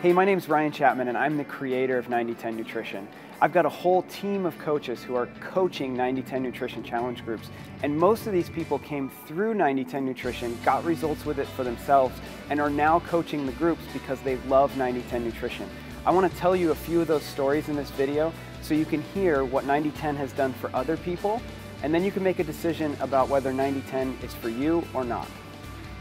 Hey, my name's Ryan Chapman and I'm the creator of 90-10 Nutrition. I've got a whole team of coaches who are coaching 90-10 Nutrition Challenge groups, and most of these people came through 90-10 Nutrition, got results with it for themselves, and are now coaching the groups because they love 90-10 Nutrition. I want to tell you a few of those stories in this video so you can hear what 90-10 has done for other people, and then you can make a decision about whether 90-10 is for you or not.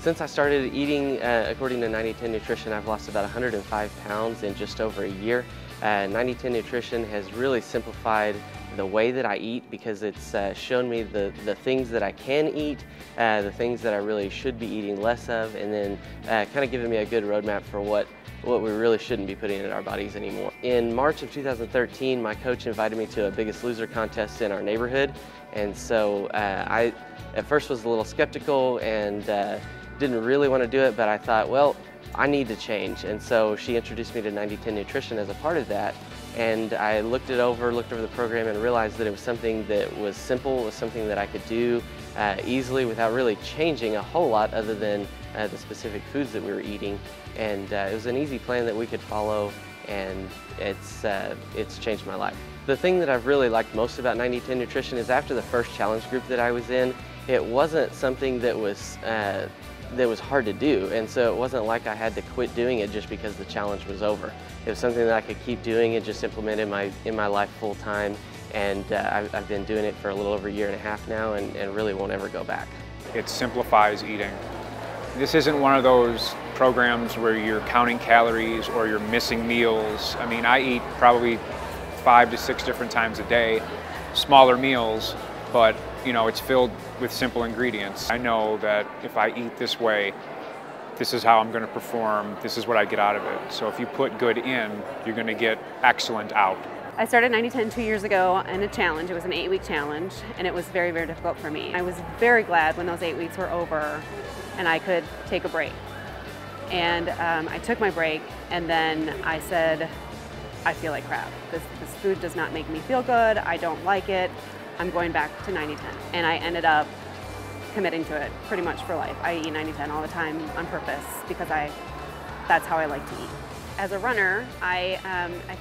Since I started eating according to 90-10 Nutrition, I've lost about 105 pounds in just over a year. 90-10 Nutrition has really simplified the way that I eat because it's shown me the things that I can eat, the things that I really should be eating less of, and then kind of giving me a good roadmap for what we really shouldn't be putting in our bodies anymore. In March of 2013, my coach invited me to a Biggest Loser contest in our neighborhood, and so I at first was a little skeptical and didn't really want to do it, but I thought, well, I need to change. And so she introduced me to 90-10 Nutrition as a part of that. And I looked over the program and realized that it was something that was simple, it was something that I could do easily without really changing a whole lot other than the specific foods that we were eating. And it was an easy plan that we could follow, and it's changed my life. The thing that I've really liked most about 90-10 Nutrition is after the first challenge group that I was in, it wasn't something that was hard to do, and so it wasn't like I had to quit doing it just because the challenge was over. It was something that I could keep doing and just implement in my life full time, and I've been doing it for a little over a year and a half now, and really won't ever go back. It simplifies eating. This isn't one of those programs where you're counting calories or you're missing meals. I mean, I eat probably 5 to 6 different times a day, smaller meals, but you know, it's filled with simple ingredients. I know that if I eat this way, this is how I'm going to perform, this is what I get out of it. So if you put good in, you're going to get excellent out. I started 90-10 2 years ago in a challenge. It was an 8-week challenge, and it was very, very difficult for me. I was very glad when those 8 weeks were over and I could take a break. And I took my break, and then I said, I feel like crap. This food does not make me feel good. I don't like it. I'm going back to 90-10. And I ended up committing to it pretty much for life. I eat 90-10 all the time on purpose because that's how I like to eat. As a runner, I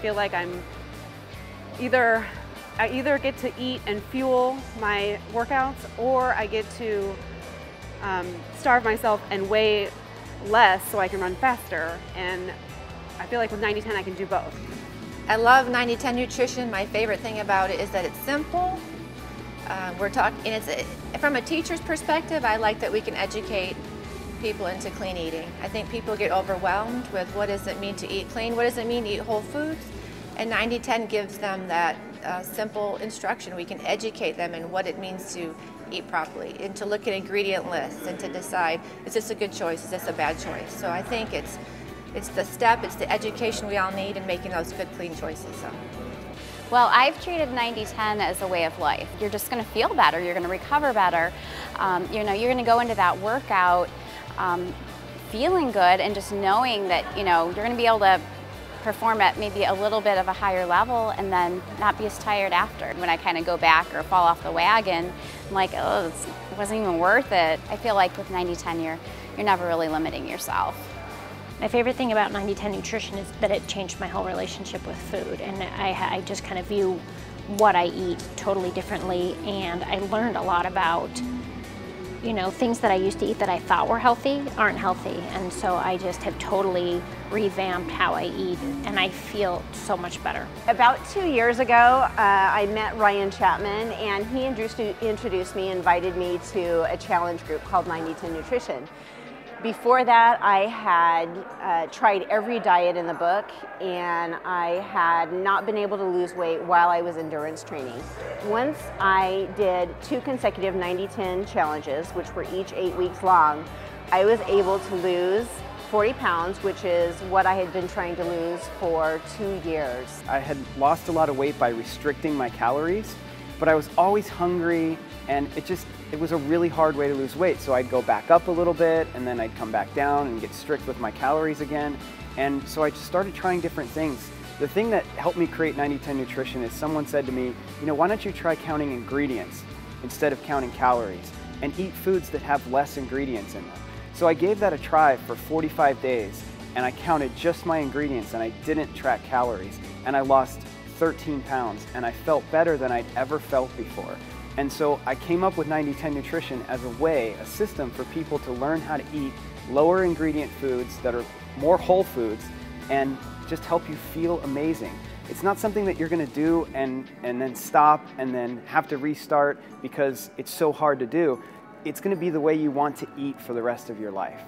feel like I either get to eat and fuel my workouts, or I get to starve myself and weigh less so I can run faster. And I feel like with 90-10 I can do both. I love 90-10 Nutrition. My favorite thing about it is that it's simple. From a teacher's perspective, I like that we can educate people into clean eating. I think people get overwhelmed with what does it mean to eat clean, what does it mean to eat whole foods, and 90-10 gives them that simple instruction. We can educate them in what it means to eat properly, and to look at ingredient lists, and to decide, is this a good choice, is this a bad choice? So I think it's the education we all need in making those good, clean choices. So. Well, I've treated 90-10 as a way of life. You're just going to feel better, you're going to recover better. You know, you're going to go into that workout feeling good, and just knowing that, you know, you're going to be able to perform at maybe a little bit of a higher level and then not be as tired after. When I kind of go back or fall off the wagon, I'm like, oh, it wasn't even worth it. I feel like with 90-10, you're never really limiting yourself. My favorite thing about 90-10 Nutrition is that it changed my whole relationship with food, and I just kind of view what I eat totally differently, and I learned a lot about, you know, things that I used to eat that I thought were healthy aren't healthy, and so I just have totally revamped how I eat, and I feel so much better. About 2 years ago, I met Ryan Chapman, and he introduced me, invited me to a challenge group called 90-10 Nutrition. Before that, I had tried every diet in the book, and I had not been able to lose weight while I was endurance training. Once I did 2 consecutive 90-10 challenges, which were each 8 weeks long, I was able to lose 40 pounds, which is what I had been trying to lose for 2 years. I had lost a lot of weight by restricting my calories, but I was always hungry, and it was a really hard way to lose weight. So I'd go back up a little bit, and then I'd come back down and get strict with my calories again. And so I just started trying different things. The thing that helped me create 90-10 Nutrition is someone said to me, you know, why don't you try counting ingredients instead of counting calories, and eat foods that have less ingredients in them. So I gave that a try for 45 days, and I counted just my ingredients and I didn't track calories, and I lost 13 pounds and I felt better than I'd ever felt before. And so I came up with 90-10 Nutrition as a way, a system for people to learn how to eat lower ingredient foods that are more whole foods and just help you feel amazing. It's not something that you're going to do and then stop and then have to restart because it's so hard to do. It's going to be the way you want to eat for the rest of your life.